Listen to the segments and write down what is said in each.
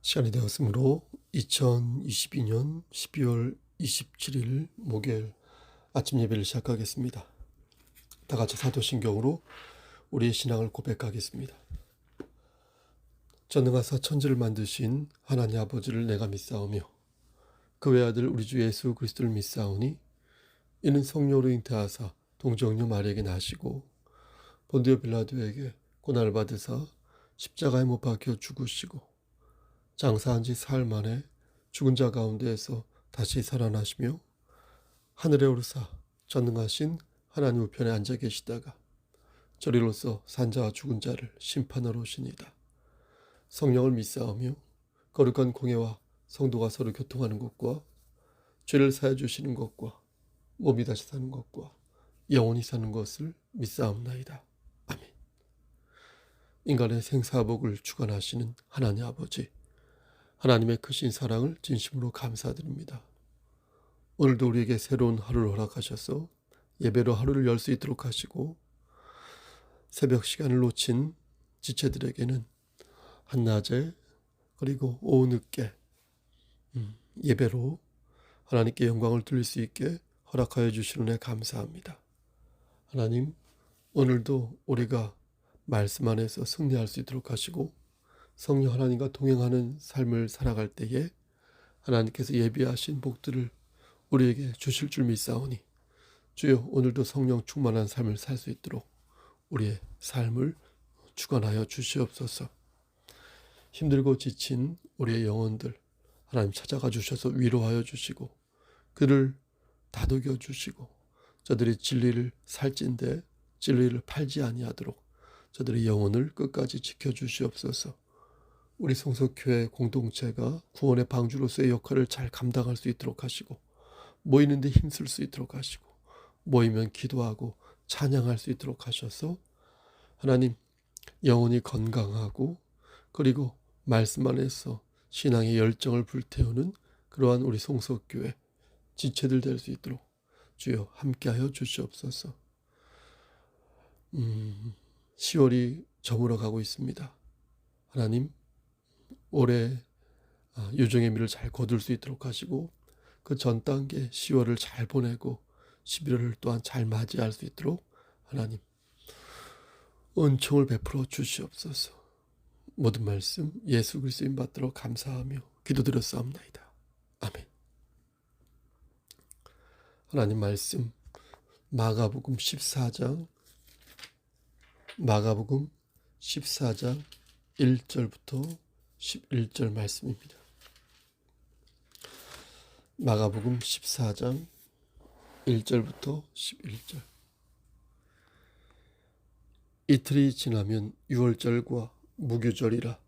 시간이 되었으므로 2022년 12월 27일 목요일 아침 예배를 시작하겠습니다. 다 같이 사도신경으로 우리의 신앙을 고백하겠습니다. 전능하사 천지를 만드신 하나님 아버지를 내가 믿사오며 그 외아들 우리 주 예수 그리스도를 믿사오니 이는 성령으로 잉태하사 동정녀 마리에게 나시고 본디오 빌라도에게 고난을 받으사 십자가에 못 박혀 죽으시고 장사한 지 사흘 만에 죽은 자 가운데에서 다시 살아나시며 하늘에 오르사 전능하신 하나님 우편에 앉아 계시다가 저리로서 산자와 죽은 자를 심판하러 오시니다. 성령을 믿사오며 거룩한 공예와 성도가 서로 교통하는 것과 죄를 사해 주시는 것과 몸이 다시 사는 것과 영원히 사는 것을 믿사옵나이다. 아멘. 인간의 생사복을 주관하시는 하나님 아버지, 하나님의 크신 사랑을 진심으로 감사드립니다. 오늘도 우리에게 새로운 하루를 허락하셔서 예배로 하루를 열 수 있도록 하시고 새벽 시간을 놓친 지체들에게는 한낮에 그리고 오후 늦게 예배로 하나님께 영광을 돌릴 수 있게 허락하여 주시는 애 감사합니다. 하나님, 오늘도 우리가 말씀 안에서 승리할 수 있도록 하시고 성령 하나님과 동행하는 삶을 살아갈 때에 하나님께서 예비하신 복들을 우리에게 주실 줄 믿사오니 주여, 오늘도 성령 충만한 삶을 살 수 있도록 우리의 삶을 주관하여 주시옵소서. 힘들고 지친 우리의 영혼들 하나님 찾아가 주셔서 위로하여 주시고 그를 다독여 주시고 저들이 진리를 살찐데 진리를 팔지 아니하도록 저들의 영혼을 끝까지 지켜주시옵소서. 우리 성서교회 공동체가 구원의 방주로서의 역할을 잘 감당할 수 있도록 하시고 모이는데 힘쓸 수 있도록 하시고 모이면 기도하고 찬양할 수 있도록 하셔서 하나님 영혼이 건강하고 그리고 말씀 안에서 신앙의 열정을 불태우는 그러한 우리 성서교회 지체들 될 수 있도록 주여 함께하여 주시옵소서. 10월이 저물어 가고 있습니다. 하나님 올해 유종의 미를 잘 거둘 수 있도록 하시고 그 전 단계 10월을 잘 보내고 11월을 또한 잘 맞이할 수 있도록 하나님 은총을 베풀어 주시옵소서. 모든 말씀 예수 그리스도인 받들어 감사하며 기도드렸사옵나이다. 아멘. 하나님 말씀 마가복음 14장 1절부터 11절 말씀입니다. 마가복음 14장 1절부터 11절. 이틀이 지나면 유월절과 무교절이라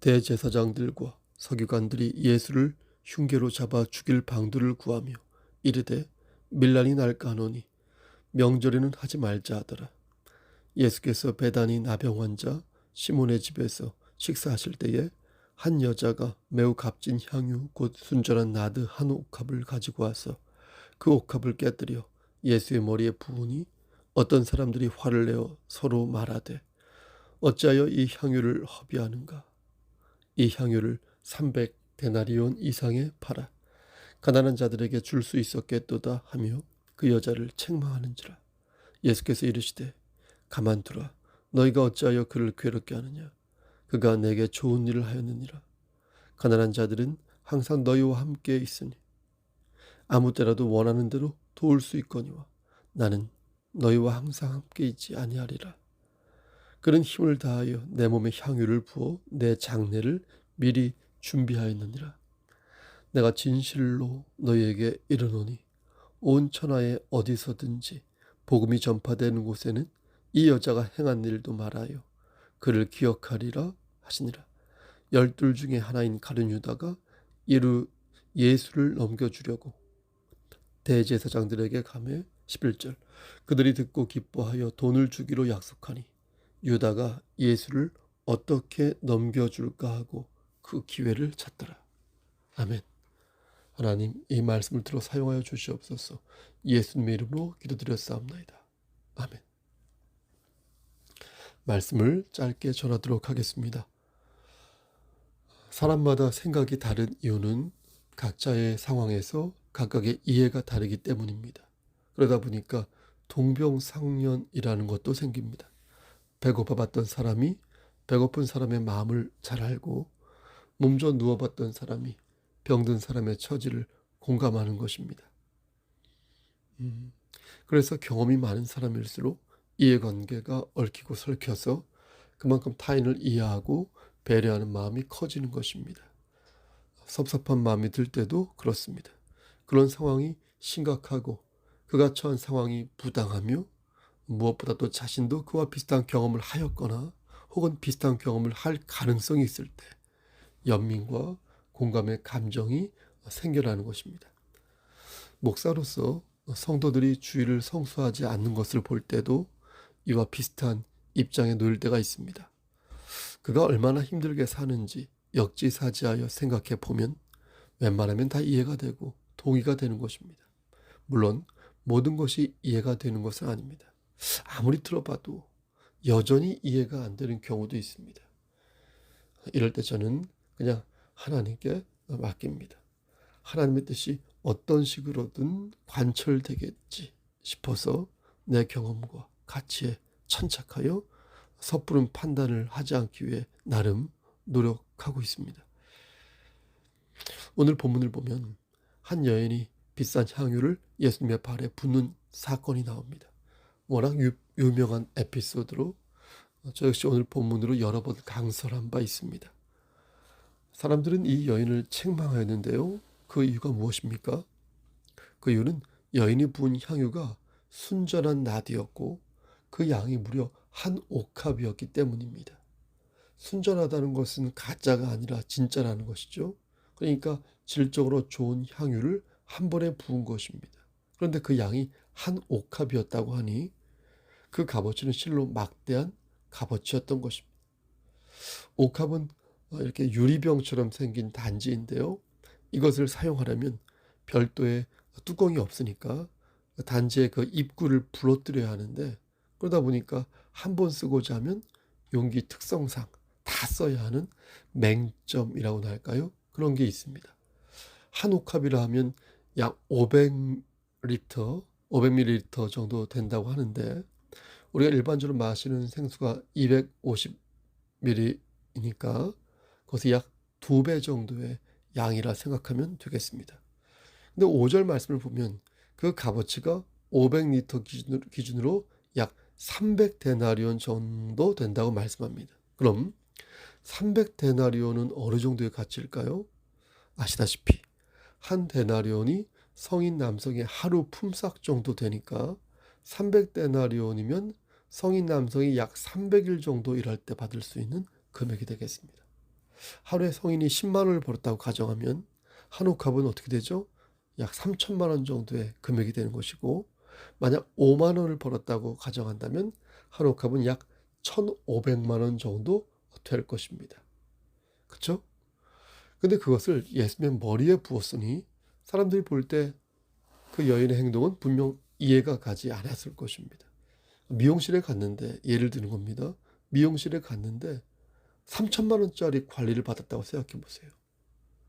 대제사장들과 서기관들이 예수를 흉계로 잡아 죽일 방도를 구하며 이르되 밀란이 날까 하노니 명절에는 하지 말자 하더라. 예수께서 베다니 나병 환자 시몬의 집에서 식사하실 때에 한 여자가 매우 값진 향유 곧 순전한 나드 한 옥합을 가지고 와서 그 옥합을 깨뜨려 예수의 머리에 부으니 어떤 사람들이 화를 내어 서로 말하되 어찌하여 이 향유를 허비하는가. 이 향유를 300데나리온 이상에 팔아 가난한 자들에게 줄 수 있었겠도다 하며 그 여자를 책망하는지라. 예수께서 이르시되 가만두라. 너희가 어찌하여 그를 괴롭게 하느냐. 그가 내게 좋은 일을 하였느니라. 가난한 자들은 항상 너희와 함께 있으니 아무 때라도 원하는 대로 도울 수 있거니와 나는 너희와 항상 함께 있지 아니하리라. 그는 힘을 다하여 내 몸에 향유를 부어 내 장례를 미리 준비하였느니라. 내가 진실로 너희에게 이르노니 온 천하에 어디서든지 복음이 전파되는 곳에는 이 여자가 행한 일도 말하여 그를 기억하리라 하시니라. 12 중에 하나인 가룟 유다가 예수를 넘겨주려고 대제사장들에게 가매 11절. 그들이 듣고 기뻐하여 돈을 주기로 약속하니 유다가 예수를 어떻게 넘겨줄까 하고 그 기회를 찾더라. 아멘. 하나님 이 말씀을 들어 사용하여 주시옵소서. 예수님의 이름으로 기도드렸사옵나이다. 아멘. 말씀을 짧게 전하도록 하겠습니다. 사람마다 생각이 다른 이유는 각자의 상황에서 각각의 이해가 다르기 때문입니다. 그러다 보니까 동병상련이라는 것도 생깁니다. 배고파 봤던 사람이 배고픈 사람의 마음을 잘 알고, 몸져 누워 봤던 사람이 병든 사람의 처지를 공감하는 것입니다. 음, 그래서 경험이 많은 사람일수록 이해관계가 얽히고 설켜서 그만큼 타인을 이해하고 배려하는 마음이 커지는 것입니다. 섭섭한 마음이 들 때도 그렇습니다. 그런 상황이 심각하고 그가 처한 상황이 부당하며 무엇보다도 자신도 그와 비슷한 경험을 하였거나 혹은 비슷한 경험을 할 가능성이 있을 때 연민과 공감의 감정이 생겨나는 것입니다. 목사로서 성도들이 주의를 성수하지 않는 것을 볼 때도 이와 비슷한 입장에 놓일 때가 있습니다. 그가 얼마나 힘들게 사는지 역지사지하여 생각해 보면 웬만하면 다 이해가 되고 동의가 되는 것입니다. 물론 모든 것이 이해가 되는 것은 아닙니다. 아무리 들어봐도 여전히 이해가 안 되는 경우도 있습니다. 이럴 때 저는 그냥 하나님께 맡깁니다. 하나님의 뜻이 어떤 식으로든 관철되겠지 싶어서 내 경험과 가치에 천착하여 섣부른 판단을 하지 않기 위해 나름 노력하고 있습니다. 오늘 본문을 보면 한 여인이 비싼 향유를 예수님의 발에 붓는 사건이 나옵니다. 워낙 유명한 에피소드로 저 역시 오늘 본문으로 여러 번 강설한 바 있습니다. 사람들은 이 여인을 책망하였는데요. 그 이유가 무엇입니까? 그 이유는 여인이 부은 향유가 순전한 낫이었고 그 양이 무려 한 옥합이었기 때문입니다. 순전하다는 것은 가짜가 아니라 진짜라는 것이죠. 그러니까 질적으로 좋은 향유를 한 번에 부은 것입니다. 그런데 그 양이 한 옥합이었다고 하니 그 값어치는 실로 막대한 값어치였던 것입니다. 옥합은 이렇게 유리병처럼 생긴 단지인데요. 이것을 사용하려면 별도의 뚜껑이 없으니까 단지의 그 입구를 부러뜨려야 하는데, 그러다 보니까 한 번 쓰고자 하면 용기 특성상 다 써야 하는 맹점이라고나 할까요? 그런 게 있습니다. 한 옥합이라 하면 약 500리터, 500ml 정도 된다고 하는데 우리가 일반적으로 마시는 생수가 250ml이니까 그것이 약 2배 정도의 양이라 생각하면 되겠습니다. 근데 5절 말씀을 보면 그 값어치가 500리터 기준으로 약 300데나리온 정도 된다고 말씀합니다. 그럼 300데나리온은 어느 정도의 가치일까요? 아시다시피 한 데나리온이 성인 남성의 하루 품삯 정도 되니까 300데나리온이면 성인 남성이 약 300일 정도 일할 때 받을 수 있는 금액이 되겠습니다. 하루에 성인이 10만 원을 벌었다고 가정하면 한 옥합은 어떻게 되죠? 약 3천만 원 정도의 금액이 되는 것이고, 만약 5만 원을 벌었다고 가정한다면 한 옥합은 약 1,500만 원 정도 될 것입니다. 그렇죠? 근데 그것을 예수님의 머리에 부었으니 사람들이 볼 때 그 여인의 행동은 분명 이해가 가지 않았을 것입니다. 미용실에 갔는데, 예를 드는 겁니다. 미용실에 갔는데 3천만 원짜리 관리를 받았다고 생각해 보세요.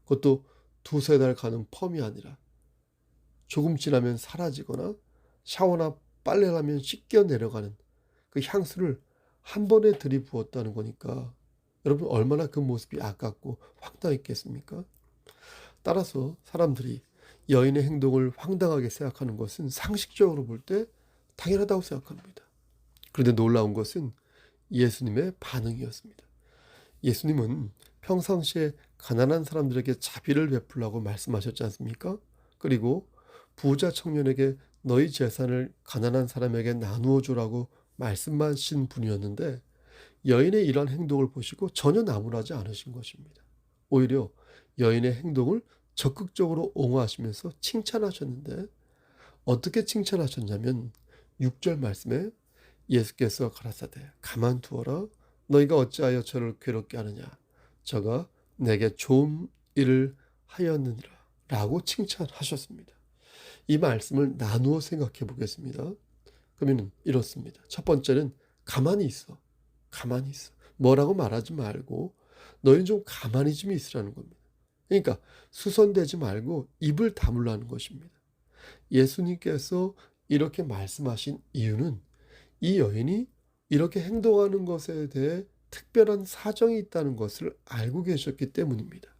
그것도 두세 달 가는 펌이 아니라 조금 지나면 사라지거나 샤워나 빨래를 하면 씻겨 내려가는 그 향수를 한 번에 들이부었다는 거니까 여러분 얼마나 그 모습이 아깝고 황당했겠습니까? 따라서 사람들이 여인의 행동을 황당하게 생각하는 것은 상식적으로 볼 때 당연하다고 생각합니다. 그런데 놀라운 것은 예수님의 반응이었습니다. 예수님은 평상시에 가난한 사람들에게 자비를 베풀라고 말씀하셨지 않습니까? 그리고 부자 청년에게 너희 재산을 가난한 사람에게 나누어 주라고 말씀하신 분이었는데 여인의 이러한 행동을 보시고 전혀 나무라지 않으신 것입니다. 오히려 여인의 행동을 적극적으로 옹호하시면서 칭찬하셨는데, 어떻게 칭찬하셨냐면 6절 말씀에 예수께서 가라사대 가만두어라, 너희가 어찌하여 저를 괴롭게 하느냐, 저가 내게 좋은 일을 하였느니라 라고 칭찬하셨습니다. 이 말씀을 나누어 생각해 보겠습니다. 그러면 이렇습니다. 첫 번째는 가만히 있어. 가만히 있어. 뭐라고 말하지 말고 너희는 좀 가만히 좀 있으라는 겁니다. 그러니까 수선되지 말고 입을 다물라는 것입니다. 예수님께서 이렇게 말씀하신 이유는 이 여인이 이렇게 행동하는 것에 대해 특별한 사정이 있다는 것을 알고 계셨기 때문입니다.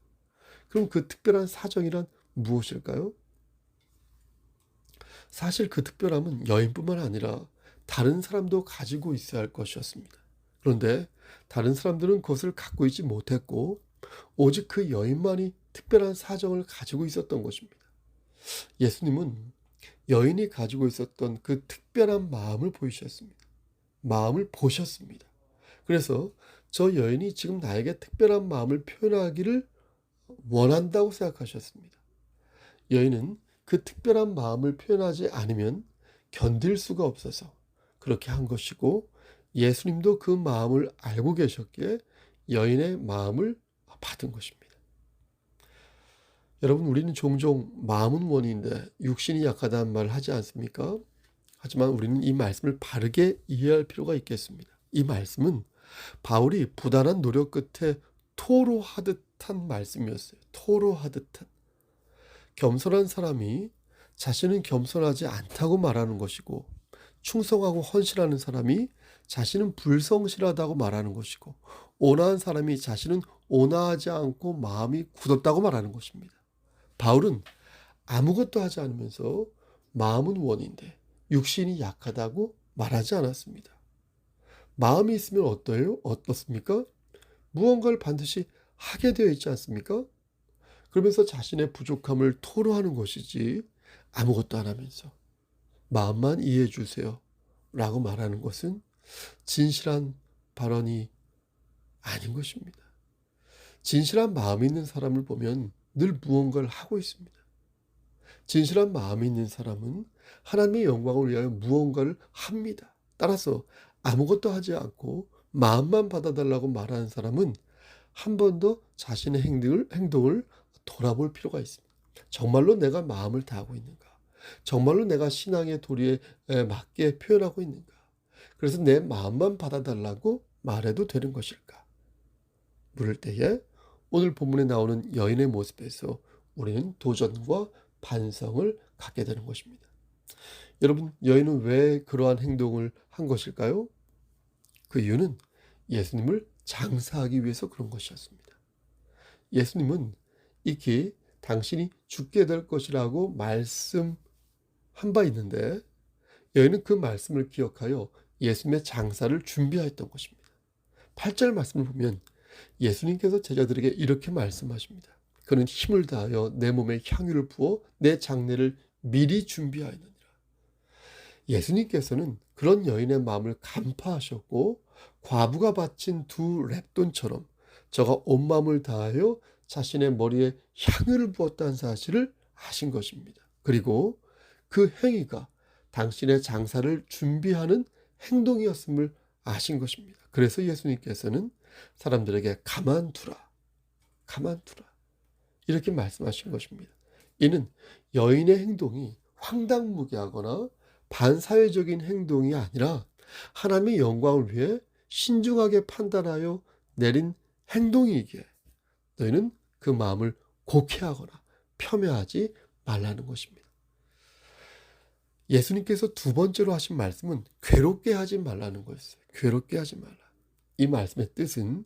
그럼 그 특별한 사정이란 무엇일까요? 사실 그 특별함은 여인뿐만 아니라 다른 사람도 가지고 있어야 할 것이었습니다. 그런데 다른 사람들은 그것을 갖고 있지 못했고 오직 그 여인만이 특별한 사정을 가지고 있었던 것입니다. 예수님은 여인이 가지고 있었던 그 특별한 마음을 보이셨습니다. 마음을 보셨습니다. 그래서 저 여인이 지금 나에게 특별한 마음을 표현하기를 원한다고 생각하셨습니다. 여인은 그 특별한 마음을 표현하지 않으면 견딜 수가 없어서 그렇게 한 것이고 예수님도 그 마음을 알고 계셨기에 여인의 마음을 받은 것입니다. 여러분, 우리는 종종 마음은 원인데 육신이 약하다는 말을 하지 않습니까? 하지만 우리는 이 말씀을 바르게 이해할 필요가 있겠습니다. 이 말씀은 바울이 부단한 노력 끝에 토로하듯한 말씀이었어요. 토로하듯한. 겸손한 사람이 자신은 겸손하지 않다고 말하는 것이고 충성하고 헌신하는 사람이 자신은 불성실하다고 말하는 것이고 온화한 사람이 자신은 온화하지 않고 마음이 굳었다고 말하는 것입니다. 바울은 아무것도 하지 않으면서 마음은 원인데 육신이 약하다고 말하지 않았습니다. 마음이 있으면 어떻습니까? 무언가를 반드시 하게 되어 있지 않습니까? 그러면서 자신의 부족함을 토로하는 것이지 아무것도 안 하면서 마음만 이해해 주세요 라고 말하는 것은 진실한 발언이 아닌 것입니다. 진실한 마음이 있는 사람을 보면 늘 무언가를 하고 있습니다. 진실한 마음이 있는 사람은 하나님의 영광을 위하여 무언가를 합니다. 따라서 아무것도 하지 않고 마음만 받아달라고 말하는 사람은 한 번 더 자신의 행동을 돌아볼 필요가 있습니다. 정말로 내가 마음을 다하고 있는가? 정말로 내가 신앙의 도리에 맞게 표현하고 있는가? 그래서 내 마음만 받아달라고 말해도 되는 것일까? 물을 때에 오늘 본문에 나오는 여인의 모습에서 우리는 도전과 반성을 갖게 되는 것입니다. 여러분, 여인은 왜 그러한 행동을 한 것일까요? 그 이유는 예수님을 장사하기 위해서 그런 것이었습니다. 예수님은 익히 당신이 죽게 될 것이라고 말씀한 바 있는데 여인은 그 말씀을 기억하여 예수님의 장사를 준비하였던 것입니다. 8절 말씀을 보면 예수님께서 제자들에게 이렇게 말씀하십니다. 그는 힘을 다하여 내 몸에 향유를 부어 내 장례를 미리 준비하였느니라. 예수님께서는 그런 여인의 마음을 간파하셨고 과부가 바친 두 랩돈처럼 저가 온 마음을 다하여 자신의 머리에 향유를 부었다는 사실을 아신 것입니다. 그리고 그 행위가 당신의 장사를 준비하는 행동이었음을 아신 것입니다. 그래서 예수님께서는 사람들에게 가만두라 이렇게 말씀하신 것입니다. 이는 여인의 행동이 황당무계하거나 반사회적인 행동이 아니라 하나님의 영광을 위해 신중하게 판단하여 내린 행동이기에 너희는 그 마음을 곡해하거나 폄훼하지 말라는 것입니다. 예수님께서 두 번째로 하신 말씀은 괴롭게 하지 말라는 거였어요. 괴롭게 하지 말라. 이 말씀의 뜻은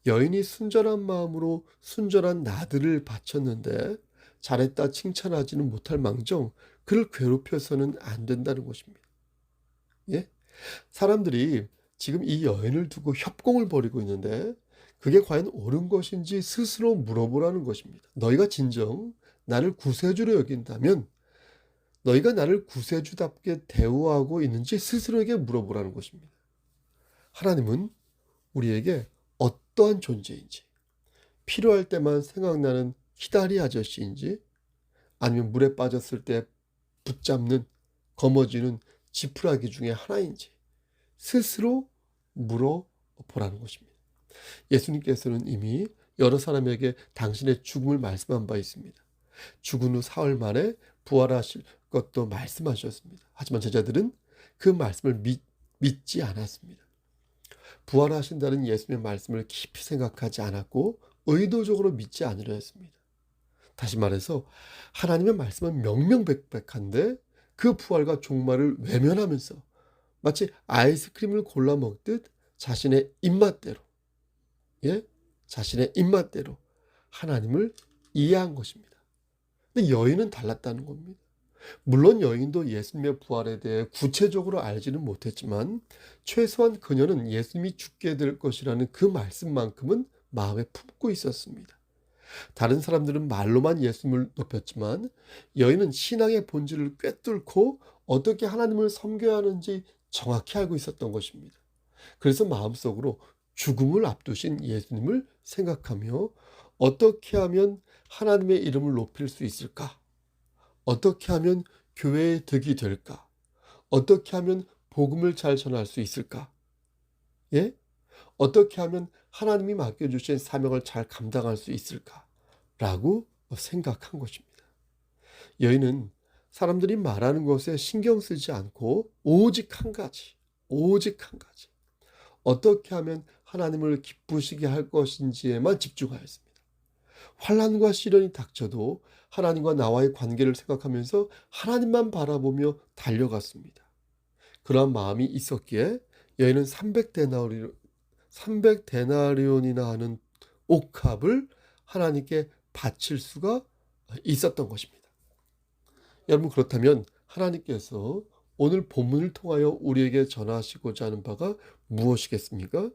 여인이 순전한 마음으로 순전한 나들을 바쳤는데 잘했다 칭찬하지는 못할 망정 그를 괴롭혀서는 안 된다는 것입니다. 예? 사람들이 지금 이 여인을 두고 협공을 벌이고 있는데 그게 과연 옳은 것인지 스스로 물어보라는 것입니다. 너희가 진정 나를 구세주로 여긴다면 너희가 나를 구세주답게 대우하고 있는지 스스로에게 물어보라는 것입니다. 하나님은 우리에게 어떠한 존재인지, 필요할 때만 생각나는 기다리 아저씨인지, 아니면 물에 빠졌을 때 붙잡는 거머쥐는 지푸라기 중에 하나인지 스스로 물어보라는 것입니다. 예수님께서는 이미 여러 사람에게 당신의 죽음을 말씀한 바 있습니다. 죽은 후 사흘 만에 부활하실 것도 말씀하셨습니다. 하지만 제자들은 그 말씀을 믿지 않았습니다. 부활하신다는 예수님의 말씀을 깊이 생각하지 않았고 의도적으로 믿지 않으려 했습니다. 다시 말해서 하나님의 말씀은 명명백백한데 그 부활과 종말을 외면하면서 마치 아이스크림을 골라 먹듯 자신의 입맛대로, 예? 자신의 입맛대로 하나님을 이해한 것입니다. 근데 여인은 달랐다는 겁니다. 물론 여인도 예수님의 부활에 대해 구체적으로 알지는 못했지만 최소한 그녀는 예수님이 죽게 될 것이라는 그 말씀만큼은 마음에 품고 있었습니다. 다른 사람들은 말로만 예수님을 높였지만 여인은 신앙의 본질을 꿰뚫고 어떻게 하나님을 섬겨야 하는지 정확히 알고 있었던 것입니다. 그래서 마음속으로 죽음을 앞두신 예수님을 생각하며 어떻게 하면 하나님의 이름을 높일 수 있을까? 어떻게 하면 교회의 덕이 될까? 어떻게 하면 복음을 잘 전할 수 있을까? 예? 어떻게 하면 하나님이 맡겨주신 사명을 잘 감당할 수 있을까? 라고 생각한 것입니다. 여인은 사람들이 말하는 것에 신경 쓰지 않고 오직 한 가지, 오직 한 가지. 어떻게 하면 하나님을 기쁘시게 할 것인지에만 집중하였습니다. 환난과 시련이 닥쳐도 하나님과 나와의 관계를 생각하면서 하나님만 바라보며 달려갔습니다. 그러한 마음이 있었기에 여인은 300데나리온이나 하는 옥합을 하나님께 바칠 수가 있었던 것입니다. 여러분, 그렇다면 하나님께서 오늘 본문을 통하여 우리에게 전하시고자 하는 바가 무엇이겠습니까?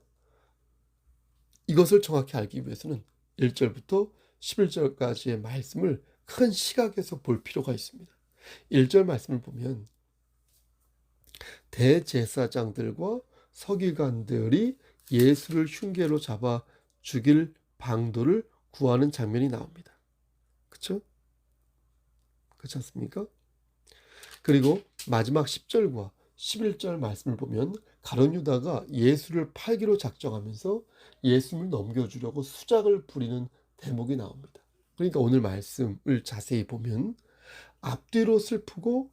이것을 정확히 알기 위해서는 1절부터 11절까지의 말씀을 큰 시각에서 볼 필요가 있습니다. 1절 말씀을 보면 대제사장들과 서기관들이 예수를 흉계로 잡아 죽일 방도를 구하는 장면이 나옵니다. 그렇죠? 그렇지 않습니까? 그리고 마지막 10절과 11절 말씀을 보면 가룟 유다가 예수를 팔기로 작정하면서 예수를 넘겨주려고 수작을 부리는 대목이 나옵니다. 그러니까 오늘 말씀을 자세히 보면 앞뒤로 슬프고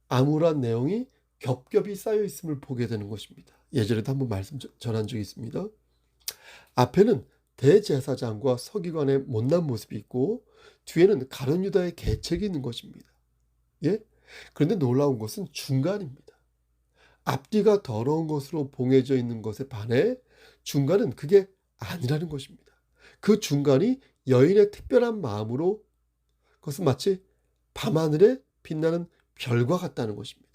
암울한 내용이 겹겹이 쌓여 있음을 보게 되는 것입니다. 예전에도 한번 말씀 전한 적이 있습니다. 앞에는 대제사장과 서기관의 못난 모습이 있고 뒤에는 가룟 유다의 계책이 있는 것입니다. 예? 그런데 놀라운 것은 중간입니다. 앞뒤가 더러운 것으로 봉해져 있는 것에 반해 중간은 그게 아니라는 것입니다. 그 중간이 여인의 특별한 마음으로 그것은 마치 밤하늘에 빛나는 별과 같다는 것입니다.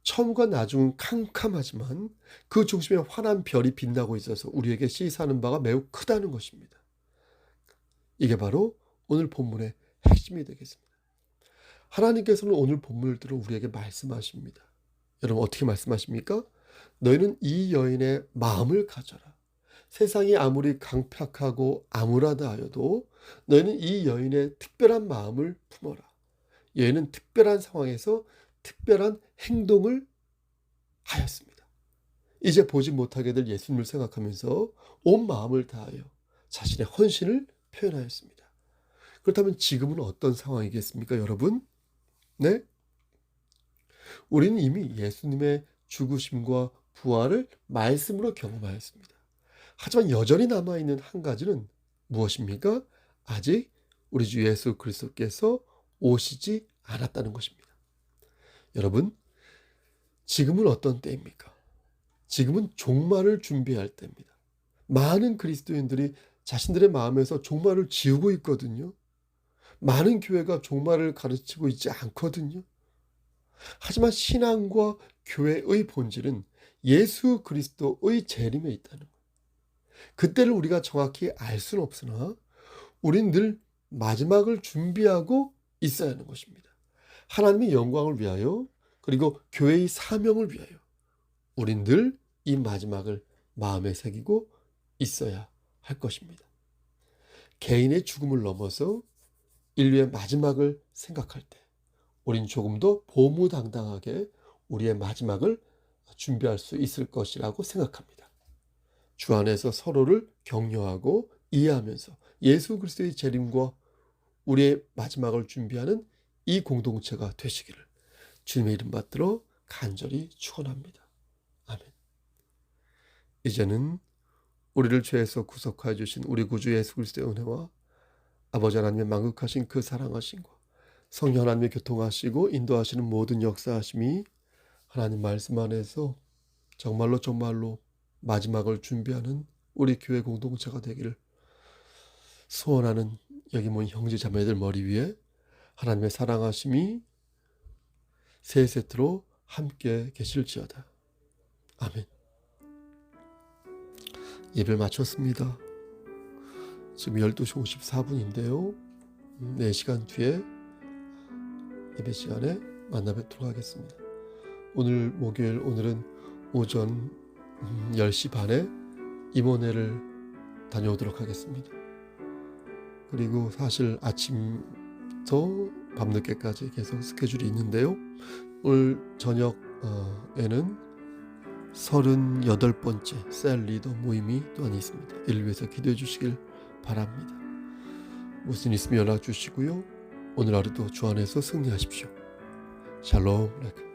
처음과 나중은 캄캄하지만 그 중심에 환한 별이 빛나고 있어서 우리에게 시사하는 바가 매우 크다는 것입니다. 이게 바로 오늘 본문의 핵심이 되겠습니다. 하나님께서는 오늘 본문을 들어 우리에게 말씀하십니다. 여러분, 어떻게 말씀하십니까? 너희는 이 여인의 마음을 가져라. 세상이 아무리 강팍하고 암울하다 하여도 너희는 이 여인의 특별한 마음을 품어라. 여인은 특별한 상황에서 특별한 행동을 하였습니다. 이제 보지 못하게 될 예수님을 생각하면서 온 마음을 다하여 자신의 헌신을 표현하였습니다. 그렇다면 지금은 어떤 상황이겠습니까, 여러분? 네? 우리는 이미 예수님의 죽으심과 부활을 말씀으로 경험하였습니다. 하지만 여전히 남아있는 한 가지는 무엇입니까? 아직 우리 주 예수 그리스도께서 오시지 않았다는 것입니다. 여러분, 지금은 어떤 때입니까? 지금은 종말을 준비할 때입니다. 많은 그리스도인들이 자신들의 마음에서 종말을 지우고 있거든요. 많은 교회가 종말을 가르치고 있지 않거든요. 하지만 신앙과 교회의 본질은 예수 그리스도의 재림에 있다는 거예요. 그때를 우리가 정확히 알 수는 없으나 우린 늘 마지막을 준비하고 있어야 하는 것입니다. 하나님의 영광을 위하여 그리고 교회의 사명을 위하여 우린 늘 이 마지막을 마음에 새기고 있어야 할 것입니다. 개인의 죽음을 넘어서 인류의 마지막을 생각할 때 우린 조금 더 보무당당하게 우리의 마지막을 준비할 수 있을 것이라고 생각합니다. 주 안에서 서로를 격려하고 이해하면서 예수 그리스도의 재림과 우리의 마지막을 준비하는 이 공동체가 되시기를 주님의 이름 받들어 간절히 축원합니다. 아멘. 이제는 우리를 죄에서 구속하여 주신 우리 구주 예수 그리스도의 은혜와 아버지 하나님의 만극하신 그 사랑하심과 성령 하나님의 교통하시고 인도하시는 모든 역사하심이 하나님 말씀 안에서 정말로 마지막을 준비하는 우리 교회 공동체가 되기를 소원하는 여기 모인 형제 자매들 머리 위에 하나님의 사랑하심이 세 세트로 함께 계실지어다. 아멘. 예배를 마쳤습니다. 지금 12시 54분인데요. 4시간 뒤에 예배 시간에 만나 뵙도록 하겠습니다. 오늘 목요일, 오늘은 오전 10시 반에 임원회를 다녀오도록 하겠습니다. 그리고 사실 아침부터 밤늦게까지 계속 스케줄이 있는데요. 오늘 저녁에는 38번째 셀 리더 모임이 또한 있습니다. 이를 위해서 기도해 주시길 바랍니다. 무슨 있으면 연락 주시고요. 오늘 하루도 주 안에서 승리하십시오. 샬롬 레크.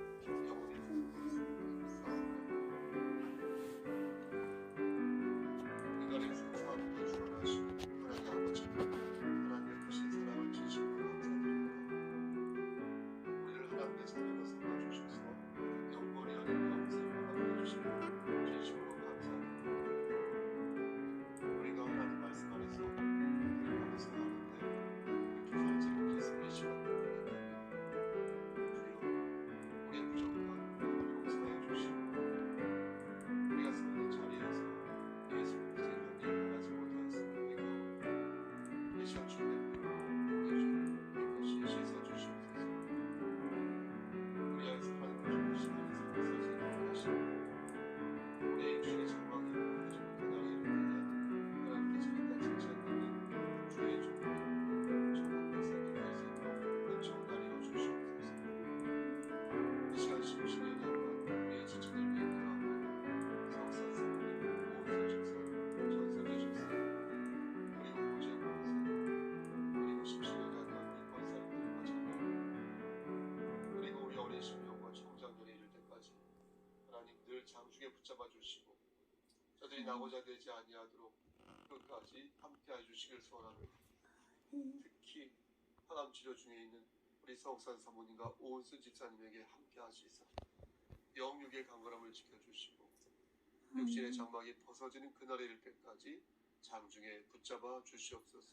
장중에 붙잡아 주시고 저들이 낙오자 되지 아니하도록 끝까지 함께해 주시길 소원합니다. 특히 항암 치료 중에 있는 우리 성산 사모님과 오은순 집사님에게 함께하시사 영육의 강건함을 지켜주시고 육신의 장막이 벗어지는 그날에 이를 때까지 장중에 붙잡아 주시옵소서.